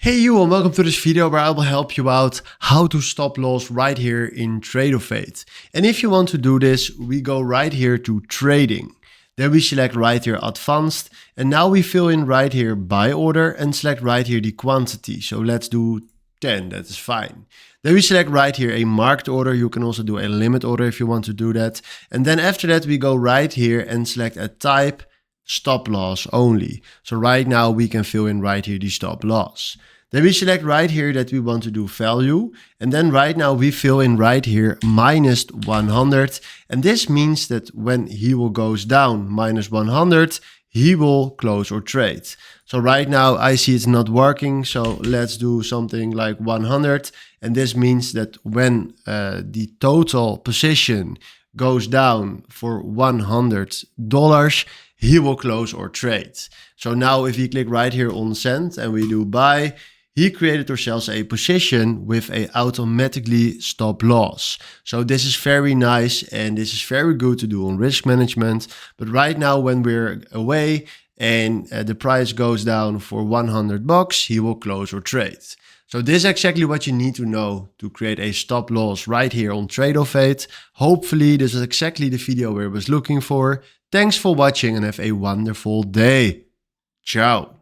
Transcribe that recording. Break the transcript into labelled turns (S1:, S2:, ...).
S1: Hey you and welcome to this video where I will help you out how to stop loss right here in Tradovate. And if you want to do this, we go right here to trading. Then we select right here advanced and now we fill in right here buy order and select right here the quantity. So let's do 10, that is fine. Then we select right here a marked order. You can also do a limit order if you want to do that. And then after that we go right here and select a type stop loss only. So right now we can fill in right here the stop loss. Then we select right here that we want to do value. And then right now we fill in right here minus 100. And this means that when he will goes down minus 100, he will close or trade. So right now I see it's not working. So let's do something like 100. And this means that when the total position goes down for $100, he will close or trade. So now if we click right here on send and we do buy, he created or sells a position with a automatically stop loss. So this is very nice and this is very good to do on risk management. But right now when we're away and the price goes down for $100, he will close or trade. So this is exactly what you need to know to create a stop loss right here on Tradovate. Hopefully this is exactly the video we was looking for. Thanks for watching and have a wonderful day. Ciao.